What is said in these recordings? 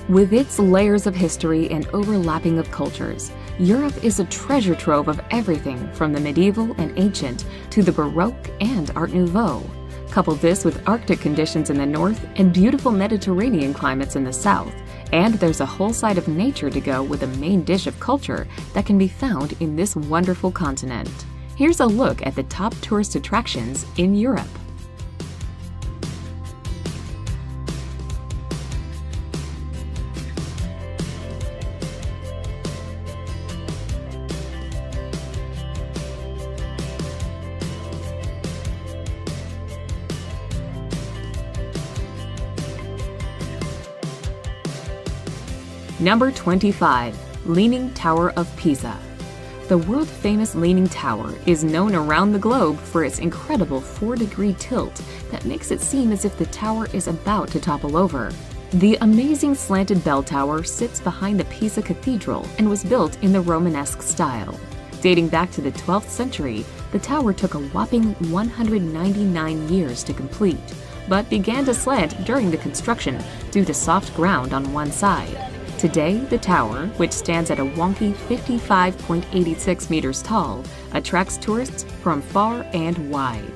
With its layers of history and overlapping of cultures, Europe is a treasure trove of everything from the medieval and ancient to the Baroque and Art Nouveau. Couple this with Arctic conditions in the north and beautiful Mediterranean climates in the south, and there's a whole side of nature to go with a main dish of culture that can be found in this wonderful continent. Here's a look at the top tourist attractions in Europe. Number 25. Leaning Tower of Pisa. The world-famous Leaning Tower is known around the globe for its incredible 4-degree tilt that makes it seem as if the tower is about to topple over. The amazing slanted bell tower sits behind the Pisa Cathedral and was built in the Romanesque style. Dating back to the 12th century, the tower took a whopping 199 years to complete, but began to slant during the construction due to soft ground on one side. Today, the tower, which stands at a wonky 55.86 meters tall, attracts tourists from far and wide.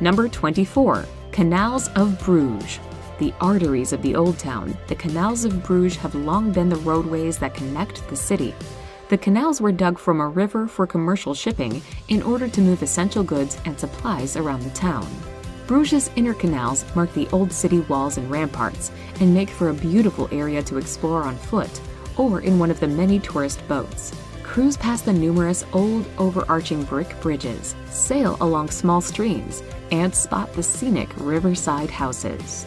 Number 24. Canals of Bruges. The arteries of the Old Town, the canals of Bruges have long been the roadways that connect the city. The canals were dug from a river for commercial shipping in order to move essential goods and supplies around the town. Bruges' inner canals mark the old city walls and ramparts and make for a beautiful area to explore on foot or in one of the many tourist boats. Cruise past the numerous old overarching brick bridges, sail along small streams, and spot the scenic riverside houses.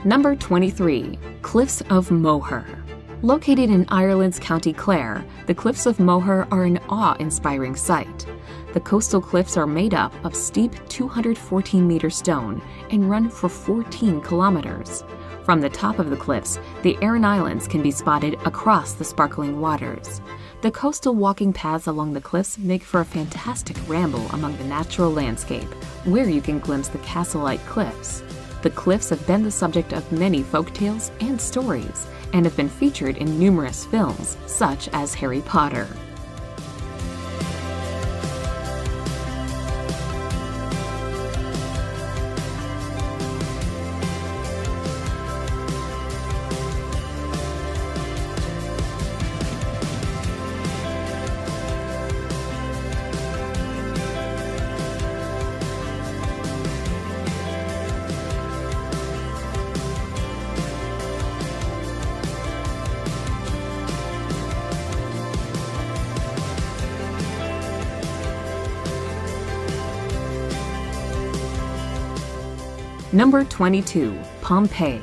Number 23. Cliffs of Moher. Located in Ireland's County Clare, the Cliffs of Moher are an awe-inspiring sight. The coastal cliffs are made up of steep 214-meter stone and run for 14 kilometers. From the top of the cliffs, the Aran Islands can be spotted across the sparkling waters. The coastal walking paths along the cliffs make for a fantastic ramble among the natural landscape, where you can glimpse the castle-like cliffs. The cliffs have been the subject of many folktales and stories, and have been featured in numerous films, such as Harry Potter. Number 22. Pompeii.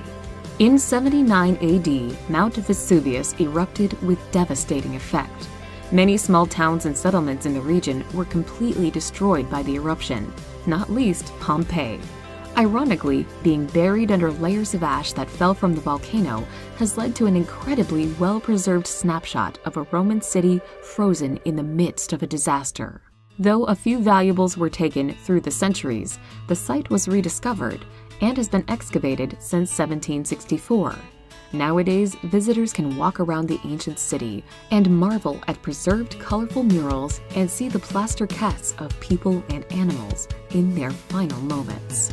In 79 AD, Mount Vesuvius erupted with devastating effect. Many small towns and settlements in the region were completely destroyed by the eruption, not least Pompeii. Ironically, being buried under layers of ash that fell from the volcano has led to an incredibly well-preserved snapshot of a Roman city frozen in the midst of a disaster. Though a few valuables were taken through the centuries, the site was rediscovered and has been excavated since 1764. Nowadays, visitors can walk around the ancient city and marvel at preserved colorful murals and see the plaster casts of people and animals in their final moments.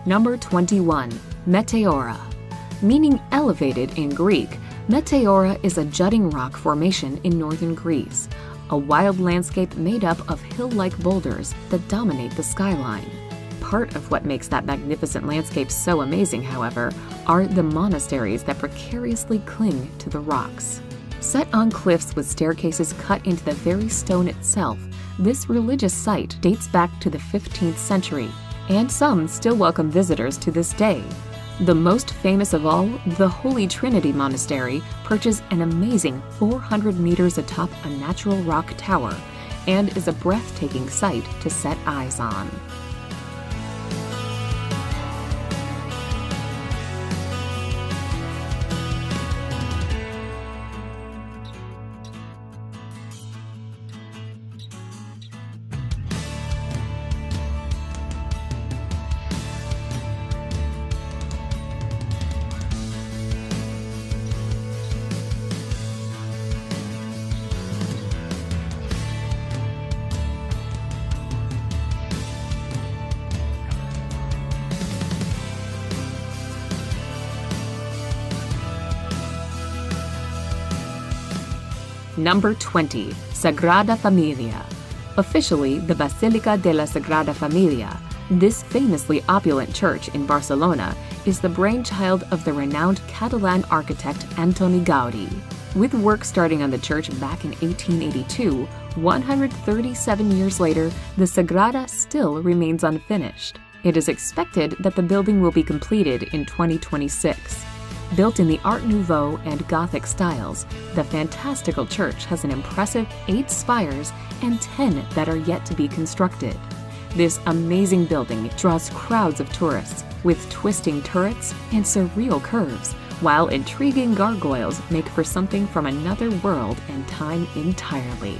Number 21. Meteora. Meaning elevated in Greek, Meteora is a jutting rock formation in northern Greece, a wild landscape made up of hill-like boulders that dominate the skyline. Part of what makes that magnificent landscape so amazing, however, are the monasteries that precariously cling to the rocks. Set on cliffs with staircases cut into the very stone itself, this religious site dates back to the 15th century, and some still welcome visitors to this day. The most famous of all, the Holy Trinity Monastery, perches an amazing 400 meters atop a natural rock tower and is a breathtaking sight to set eyes on. Number 20. Sagrada Familia. Officially the Basilica de la Sagrada Familia, this famously opulent church in Barcelona is the brainchild of the renowned Catalan architect Antoni Gaudi. With work starting on the church back in 1882, 137 years later, the Sagrada still remains unfinished. It is expected that the building will be completed in 2026. Built in the Art Nouveau and Gothic styles, the fantastical church has an impressive 8 spires and 10 that are yet to be constructed. This amazing building draws crowds of tourists with twisting turrets and surreal curves, while intriguing gargoyles make for something from another world and time entirely.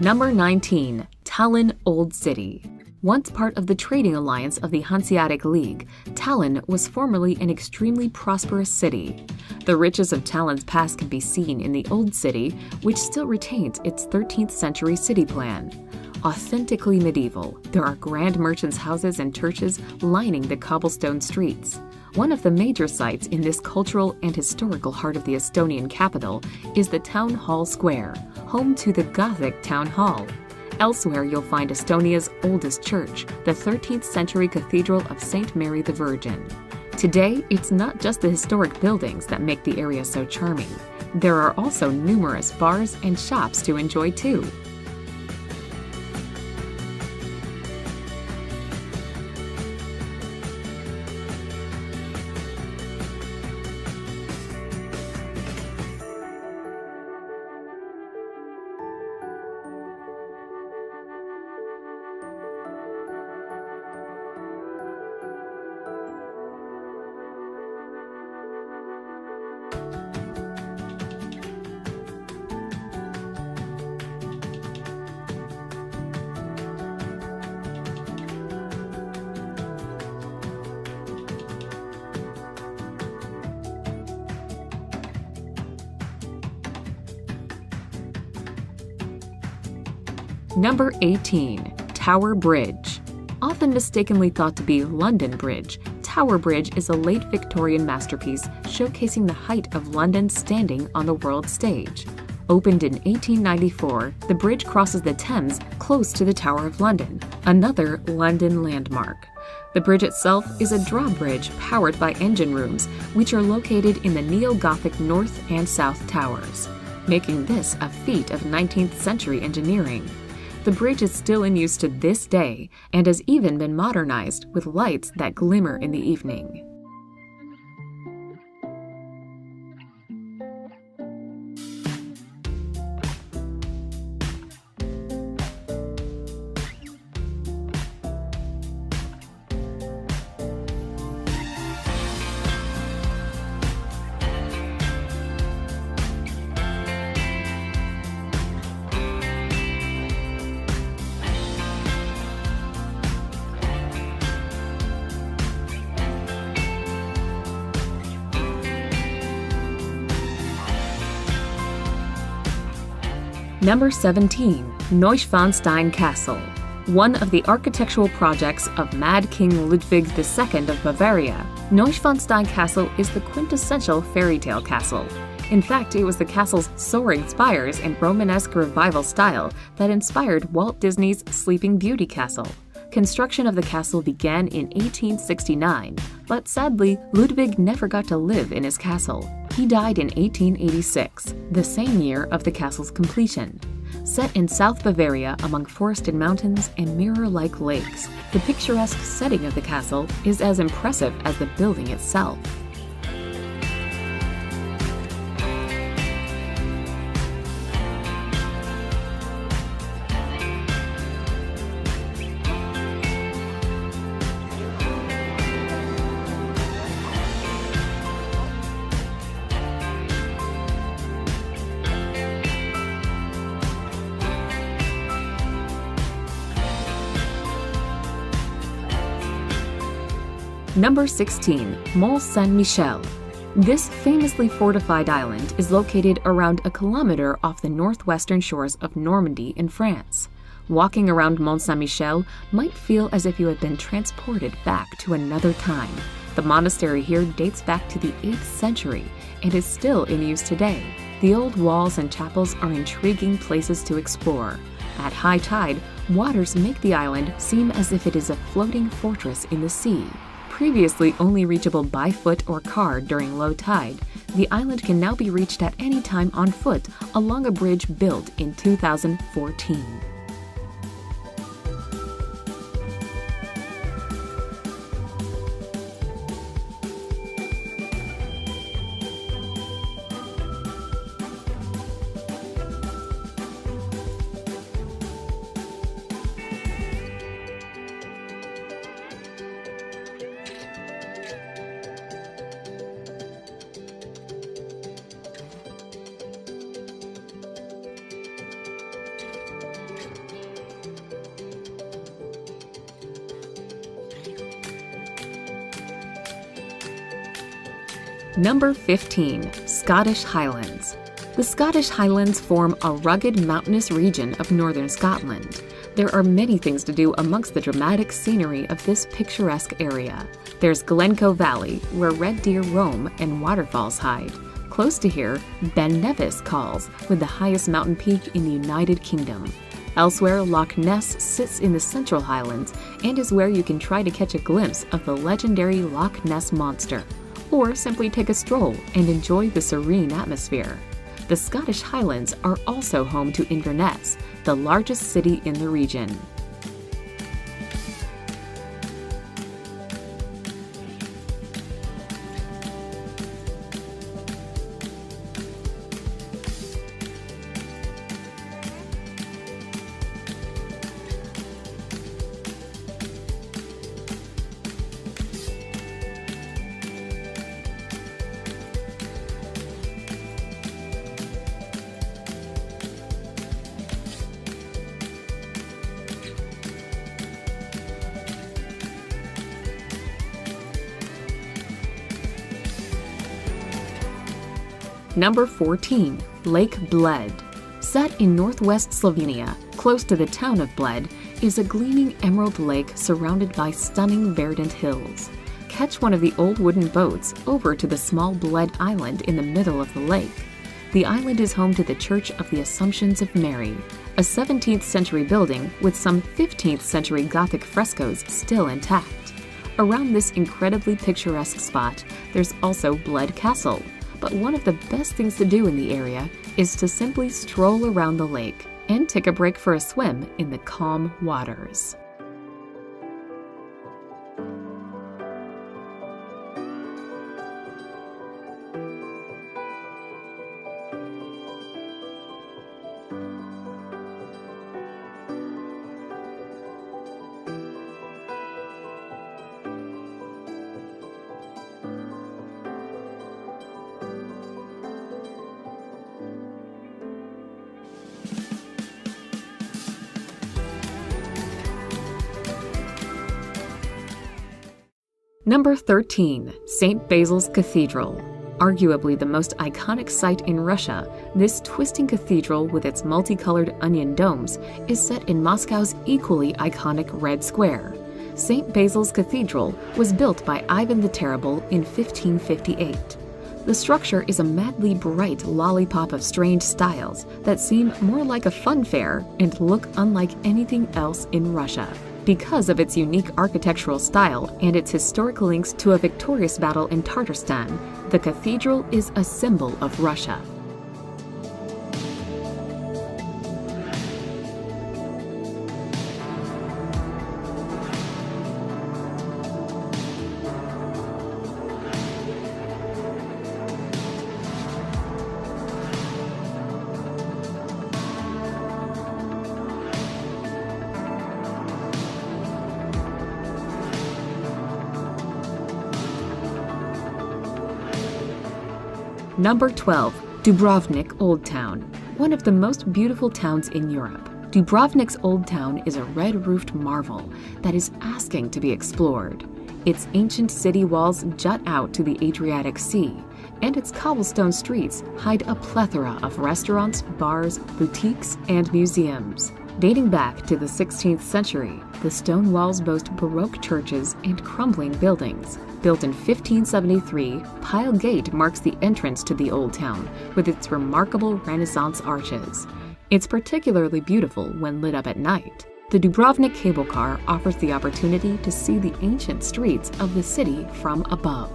Number 19. Tallinn Old City. Once part of the trading alliance of the Hanseatic League, Tallinn was formerly an extremely prosperous city. The riches of Tallinn's past can be seen in the Old City, which still retains its 13th century city plan. Authentically medieval, there are grand merchants' houses and churches lining the cobblestone streets. One of the major sites in this cultural and historical heart of the Estonian capital is the Town Hall Square, home to the Gothic Town Hall. Elsewhere you'll find Estonia's oldest church, the 13th century Cathedral of St. Mary the Virgin. Today, it's not just the historic buildings that make the area so charming. There are also numerous bars and shops to enjoy too. Number 18. Tower Bridge. Often mistakenly thought to be London Bridge, Tower Bridge is a late Victorian masterpiece showcasing the height of London standing on the world stage. Opened in 1894, the bridge crosses the Thames close to the Tower of London, another London landmark. The bridge itself is a drawbridge powered by engine rooms, which are located in the neo-Gothic North and South Towers, making this a feat of 19th century engineering. The bridge is still in use to this day and has even been modernized with lights that glimmer in the evening. Number 17. Neuschwanstein Castle. One of the architectural projects of Mad King Ludwig II of Bavaria, Neuschwanstein Castle is the quintessential fairy tale castle. In fact, it was the castle's soaring spires and Romanesque revival style that inspired Walt Disney's Sleeping Beauty castle. Construction of the castle began in 1869, but sadly, Ludwig never got to live in his castle. He died in 1886, the same year of the castle's completion. Set in South Bavaria among forested mountains and mirror-like lakes, the picturesque setting of the castle is as impressive as the building itself. Number 16. Mont Saint-Michel. This famously fortified island is located around a kilometer off the northwestern shores of Normandy in France. Walking around Mont Saint-Michel might feel as if you had been transported back to another time. The monastery here dates back to the 8th century and is still in use today. The old walls and chapels are intriguing places to explore. At high tide, waters make the island seem as if it is a floating fortress in the sea. Previously only reachable by foot or car during low tide, the island can now be reached at any time on foot along a bridge built in 2014. Number 15. Scottish Highlands. The Scottish Highlands form a rugged mountainous region of northern Scotland. There are many things to do amongst the dramatic scenery of this picturesque area. There's Glencoe Valley, where red deer roam and waterfalls hide. Close to here, Ben Nevis calls, with the highest mountain peak in the United Kingdom. Elsewhere, Loch Ness sits in the Central Highlands and is where you can try to catch a glimpse of the legendary Loch Ness Monster, or simply take a stroll and enjoy the serene atmosphere. The Scottish Highlands are also home to Inverness, the largest city in the region. Number 14. Lake Bled. Set in northwest Slovenia, close to the town of Bled, is a gleaming emerald lake surrounded by stunning verdant hills. Catch one of the old wooden boats over to the small Bled Island in the middle of the lake. The island is home to the Church of the Assumptions of Mary, a 17th century building with some 15th century Gothic frescoes still intact. Around this incredibly picturesque spot, there's also Bled Castle. But one of the best things to do in the area is to simply stroll around the lake and take a break for a swim in the calm waters. Number 13. St. Basil's Cathedral. Arguably the most iconic site in Russia, this twisting cathedral with its multicolored onion domes is set in Moscow's equally iconic Red Square. St. Basil's Cathedral was built by Ivan the Terrible in 1558. The structure is a madly bright lollipop of strange styles that seem more like a fun fair and look unlike anything else in Russia. Because of its unique architectural style and its historic links to a victorious battle in Tatarstan, the cathedral is a symbol of Russia. Number 12. Dubrovnik Old Town. One of the most beautiful towns in Europe, Dubrovnik's Old Town is a red-roofed marvel that is asking to be explored. Its ancient city walls jut out to the Adriatic Sea, and its cobblestone streets hide a plethora of restaurants, bars, boutiques, and museums. Dating back to the 16th century, the stone walls boast Baroque churches and crumbling buildings. Built in 1573, Pile Gate marks the entrance to the Old Town with its remarkable Renaissance arches. It's particularly beautiful when lit up at night. The Dubrovnik cable car offers the opportunity to see the ancient streets of the city from above.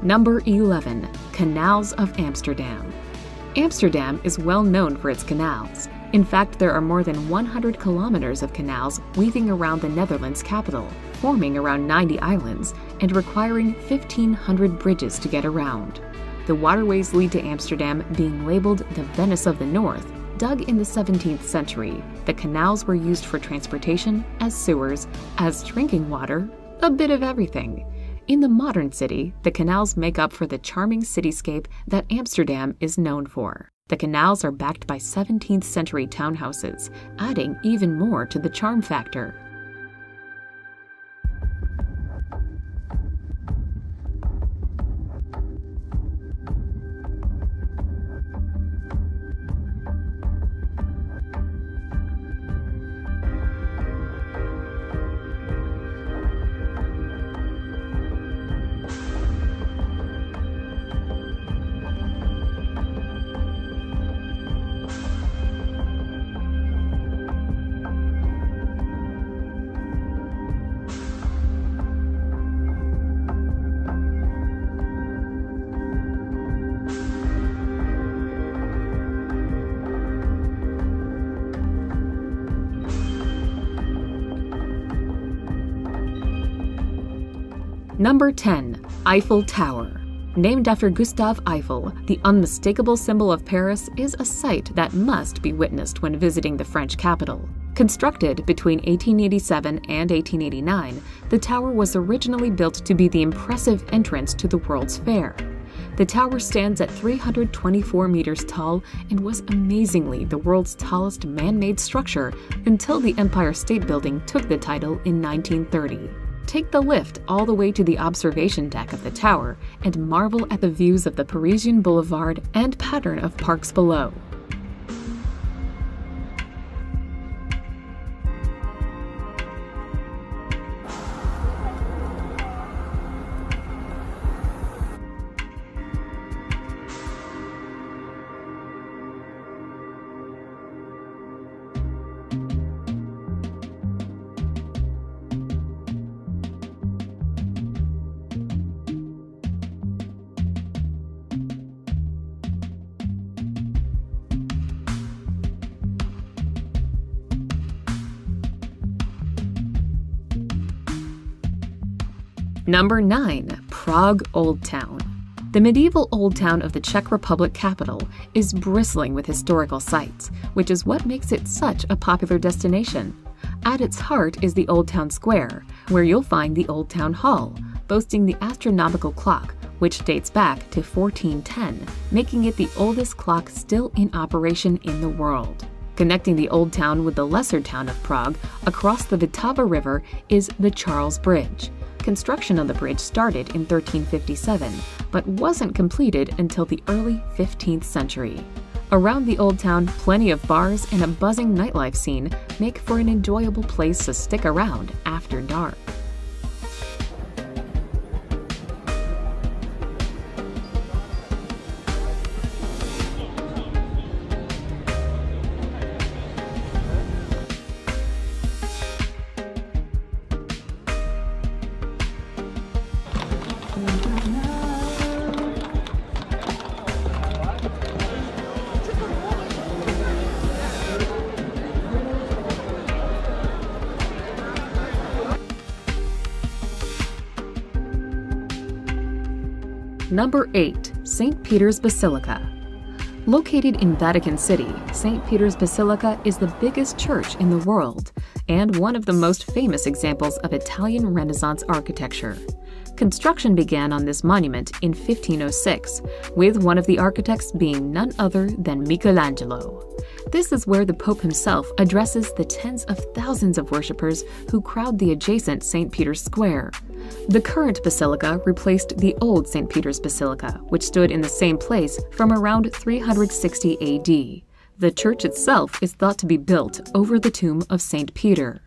Number 11. Canals of Amsterdam. Amsterdam is well known for its canals. In fact, there are more than 100 kilometers of canals weaving around the Netherlands capital, forming around 90 islands, and requiring 1,500 bridges to get around. The waterways lead to Amsterdam being labeled the Venice of the North. Dug in the 17th century, the canals were used for transportation, as sewers, as drinking water, a bit of everything. In the modern city, the canals make up for the charming cityscape that Amsterdam is known for. The canals are backed by 17th century townhouses, adding even more to the charm factor. Number 10. Eiffel Tower. Named after Gustave Eiffel, the unmistakable symbol of Paris is a sight that must be witnessed when visiting the French capital. Constructed between 1887 and 1889, the tower was originally built to be the impressive entrance to the World's Fair. The tower stands at 324 meters tall and was amazingly the world's tallest man-made structure until the Empire State Building took the title in 1930. Take the lift all the way to the observation deck of the tower and marvel at the views of the Parisian Boulevard and pattern of parks below. Number 9. Prague Old Town. The medieval Old Town of the Czech Republic capital is bristling with historical sites, which is what makes it such a popular destination. At its heart is the Old Town Square, where you'll find the Old Town Hall, boasting the astronomical clock, which dates back to 1410, making it the oldest clock still in operation in the world. Connecting the Old Town with the lesser town of Prague across the Vltava River is the Charles Bridge. Construction on the bridge started in 1357, but wasn't completed until the early 15th century. Around the Old Town, plenty of bars and a buzzing nightlife scene make for an enjoyable place to stick around after dark. Number 8. St. Peter's Basilica. Located in Vatican City, St. Peter's Basilica is the biggest church in the world and one of the most famous examples of Italian Renaissance architecture. Construction began on this monument in 1506, with one of the architects being none other than Michelangelo. This is where the Pope himself addresses the tens of thousands of worshippers who crowd the adjacent St. Peter's Square. The current basilica replaced the old St. Peter's Basilica, which stood in the same place from around 360 AD. The church itself is thought to be built over the tomb of St. Peter.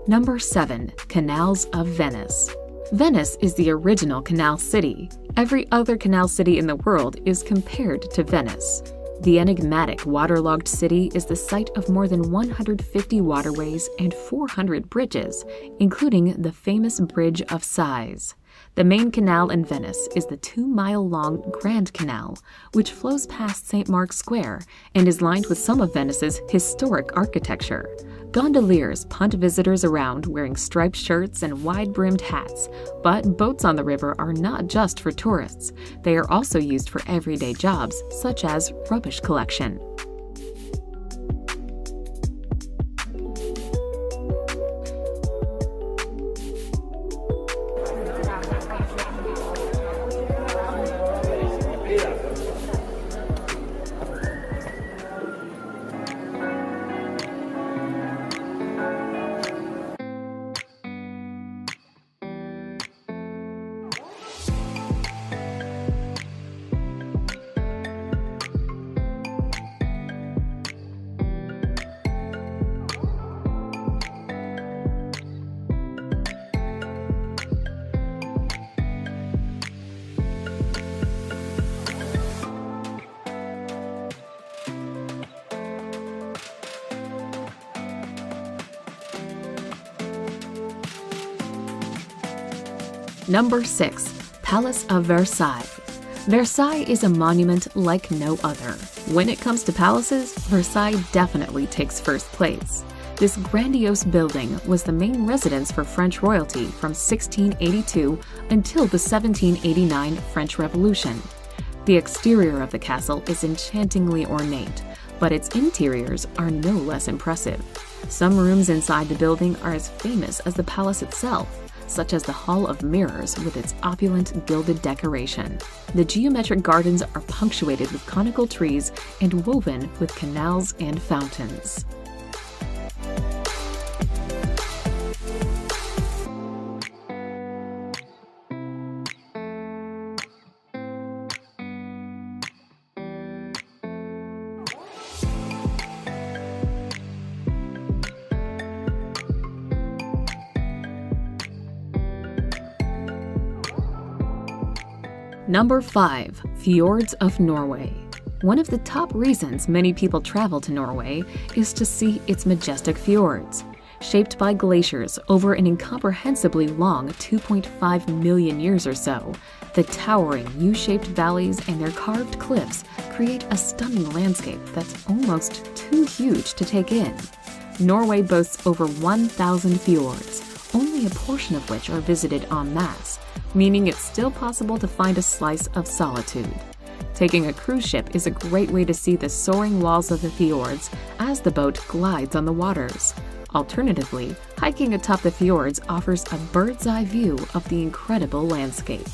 Number 7. Canals of Venice. Venice is the original canal city. Every other canal city in the world is compared to Venice. The enigmatic waterlogged city is the site of more than 150 waterways and 400 bridges, including the famous Bridge of Sighs. The main canal in Venice is the 2-mile-long Grand Canal, which flows past St. Mark's Square and is lined with some of Venice's historic architecture. Gondoliers punt visitors around wearing striped shirts and wide-brimmed hats, but boats on the river are not just for tourists. They are also used for everyday jobs, such as rubbish collection. Number 6. Palace of Versailles. Versailles is a monument like no other. When it comes to palaces, Versailles definitely takes first place. This grandiose building was the main residence for French royalty from 1682 until the 1789 French Revolution. The exterior of the castle is enchantingly ornate, but its interiors are no less impressive. Some rooms inside the building are as famous as the palace itself, such as the Hall of Mirrors with its opulent gilded decoration. The geometric gardens are punctuated with conical trees and woven with canals and fountains. Number 5. Fjords of Norway. One of the top reasons many people travel to Norway is to see its majestic fjords. Shaped by glaciers over an incomprehensibly long 2.5 million years or so, the towering U-shaped valleys and their carved cliffs create a stunning landscape that's almost too huge to take in. Norway boasts over 1,000 fjords, only a portion of which are visited en masse, meaning it's still possible to find a slice of solitude. Taking a cruise ship is a great way to see the soaring walls of the fjords as the boat glides on the waters. Alternatively, hiking atop the fjords offers a bird's-eye view of the incredible landscape.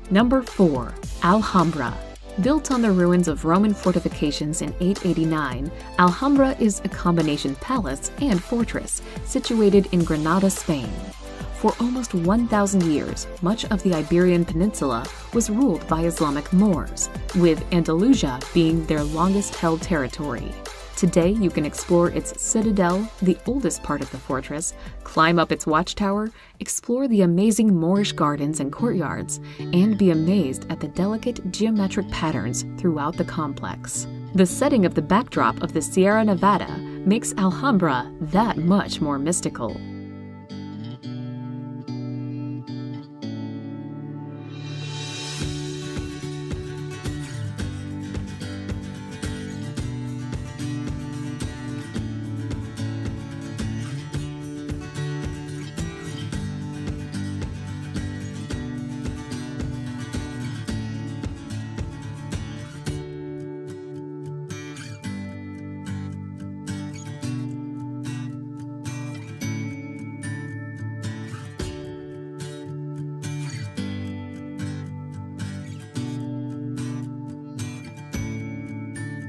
Number 4. Alhambra. Built on the ruins of Roman fortifications in 889, Alhambra is a combination palace and fortress situated in Granada, Spain. For almost 1,000 years, much of the Iberian Peninsula was ruled by Islamic Moors, with Andalusia being their longest-held territory. Today, you can explore its citadel, the oldest part of the fortress, climb up its watchtower, explore the amazing Moorish gardens and courtyards, and be amazed at the delicate geometric patterns throughout the complex. The setting of the backdrop of the Sierra Nevada makes Alhambra that much more mystical.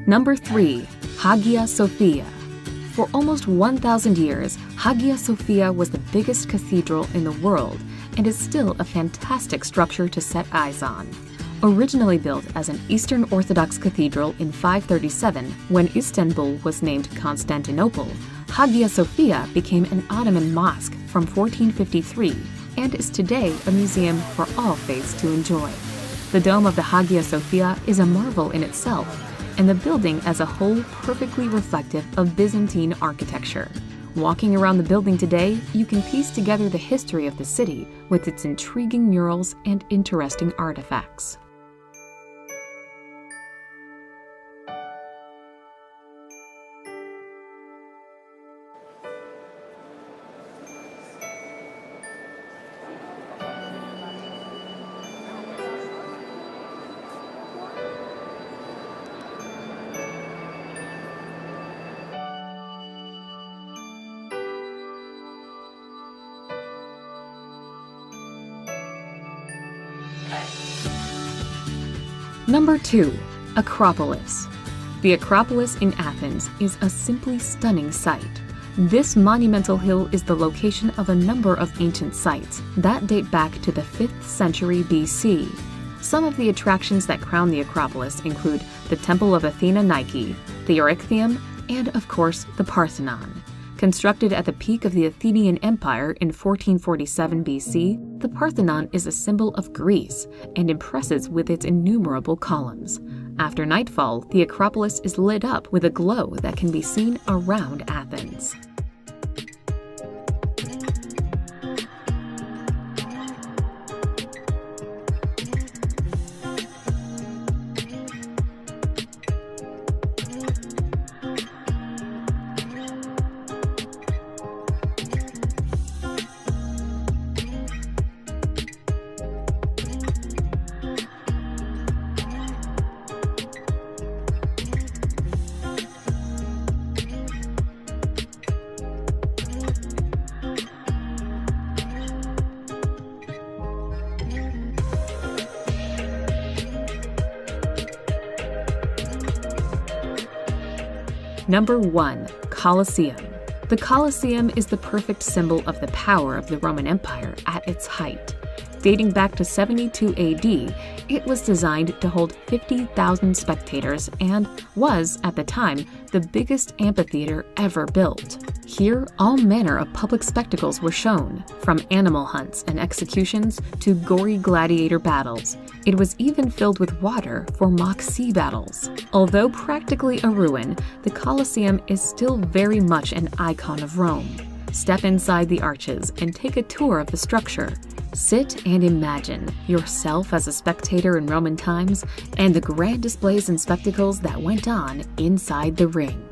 Number 3. Hagia Sophia. For almost 1,000 years, Hagia Sophia was the biggest cathedral in the world and is still a fantastic structure to set eyes on. Originally built as an Eastern Orthodox cathedral in 537, when Istanbul was named Constantinople, Hagia Sophia became an Ottoman mosque from 1453 and is today a museum for all faiths to enjoy. The dome of the Hagia Sophia is a marvel in itself, and the building as a whole perfectly reflective of Byzantine architecture. Walking around the building today, you can piece together the history of the city with its intriguing murals and interesting artifacts. Number 2. Acropolis. The Acropolis in Athens is a simply stunning sight. This monumental hill is the location of a number of ancient sites that date back to the 5th century BC. Some of the attractions that crown the Acropolis include the Temple of Athena Nike, the Erechtheum, and of course the Parthenon. Constructed at the peak of the Athenian Empire in 1447 BC, the Parthenon is a symbol of Greece and impresses with its innumerable columns. After nightfall, the Acropolis is lit up with a glow that can be seen around Athens. Number 1. Colosseum. The Colosseum is the perfect symbol of the power of the Roman Empire at its height. Dating back to 72 AD, it was designed to hold 50,000 spectators and was, at the time, the biggest amphitheater ever built. Here, all manner of public spectacles were shown, from animal hunts and executions to gory gladiator battles. It was even filled with water for mock sea battles. Although practically a ruin, the Colosseum is still very much an icon of Rome. Step inside the arches and take a tour of the structure. Sit and imagine yourself as a spectator in Roman times and the grand displays and spectacles that went on inside the ring.